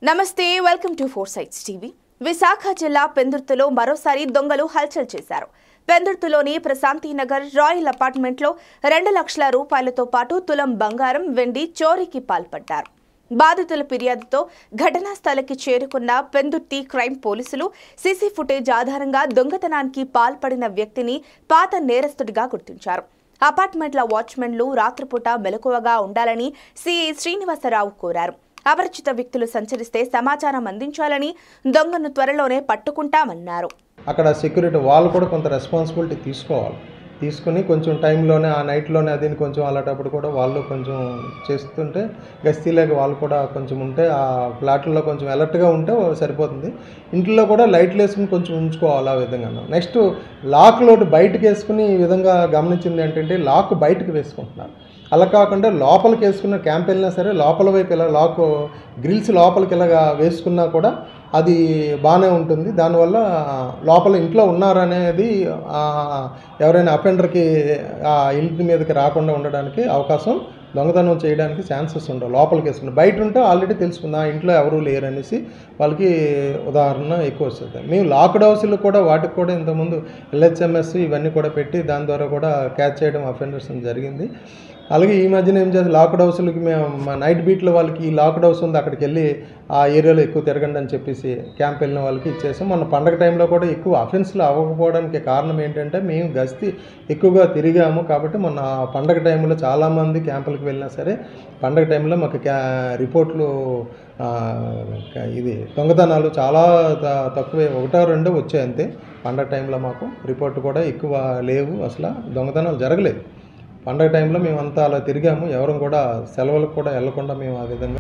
నమస్తే welcome to four sides TV. Visakha జిల్లా పెందుర్తిలో మరోసారి దొంగలు హల్చల్ చేశారు. పెందుర్తిలోని ప్రశాంతి నగర్ రాయల్ అపార్ట్మెంట్లో 2 లక్షల రూపాయలతో పాటు తులం బంగారం, వెండి చోరీకి పాల్పడ్డారు. బాధితుల ఫిర్యాదుతో ఘటనా స్థలికి చేరుకున్న పెందుర్తి క్రైమ్ పోలీసులు సీసీ ఫుటేజ్ ఆధారంగా దొంగతనానికి పాల్పడిన వ్యక్తిని పాత నేరస్తుడిగా గుర్తించారు. అపార్ట్మెంట్ల వాచ్మెన్లు రాత్రిపూట మెలకువగా ఉండాలని సిఐ శ్రీనివాసరావు కోరారు. అపరిచిత వ్యక్తులు సంచరిస్తే సమాచారం అందించాలని, దొంగను త్వరలోనే పట్టుకుంటామన్నారు. అక్కడ సెక్యూరిటీ వాళ్ళు కూడా కొంత రెస్పాన్సిబిలిటీ తీసుకుని కొంచెం టైంలోనే ఆ నైట్లోనే అది కొంచెం అలాంటప్పుడు కూడా వాళ్ళు కొంచెం చేస్తుంటే గస్తీలాగా వాళ్ళు కూడా కొంచెం ఉంటే ఆ ఫ్లాట్లలో కొంచెం అలర్ట్గా ఉంటే సరిపోతుంది. ఇంట్లో కూడా లైట్లు వేసుకుని కొంచెం ఉంచుకోవాలి. ఆ విధంగా నెక్స్ట్ లాక్ లోటు బయటకు వేసుకుని ఈ విధంగా గమనించింది ఏంటంటే లాక్ బయటకు వేసుకుంటున్నారు. అలా కాకుండా లోపలికి వేసుకున్న క్యాంప్ వెళ్ళినా సరే లోపల వైపు ఇలా లాక్ గ్రిల్స్ లోపలికి ఇలాగా వేసుకున్నా కూడా అది బాగానే ఉంటుంది. దానివల్ల లోపల ఇంట్లో ఉన్నారనేది ఎవరైనా అఫెండర్కి ఆ ఇంటి మీదకి రాకుండా ఉండడానికి అవకాశం, దొంగతనం చేయడానికి ఛాన్సెస్ ఉండవు. లోపలికి వేసుకుని బయట ఉంటే ఆల్రెడీ తెలుసుకుంది ఆ ఇంట్లో ఎవరూ లేరు అనేసి వాళ్ళకి ఉదాహరణ ఎక్కువ వస్తుంది. మేము లాక్డ్ హౌస్లు కూడా వాటికి కూడా ఇంతకుముందు LHMS ఇవన్నీ కూడా పెట్టి దాని ద్వారా కూడా క్యాచ్ చేయడం అఫెండర్స్ జరిగింది. అలాగే ఈ మధ్యన ఏం చేస్తే లాక్డ్ హౌస్లకి మేము మా నైట్ బీట్లో వాళ్ళకి ఈ లాక్డ్ హౌస్ ఉంది అక్కడికి వెళ్ళి ఆ ఏరియాలో ఎక్కువ తిరగండి అని చెప్పేసి క్యాంప్ వెళ్ళిన వాళ్ళకి ఇచ్చేసాం. మన పండగ టైంలో కూడా ఎక్కువ అఫెన్స్లు అవ్వకపోవడానికి కారణం ఏంటంటే మేము గస్తీ ఎక్కువగా తిరిగాము కాబట్టి మొన్న పండగ టైంలో చాలామంది క్యాంపులకు వెళ్ళినా సరే పండగ టైంలో మాకు రిపోర్ట్లు ఇది దొంగతనాలు చాలా తక్కువే, 1-2 వచ్చాయి అంతే. పండగ టైంలో మాకు రిపోర్ట్ కూడా ఎక్కువ లేవు, అసలు దొంగతనాలు జరగలేదు. పండగ టైంలో మేము అంతా అలా తిరిగాము. ఎవరు కూడా సెలవులకు కూడా వెళ్లకుండా మేము ఆ విధంగా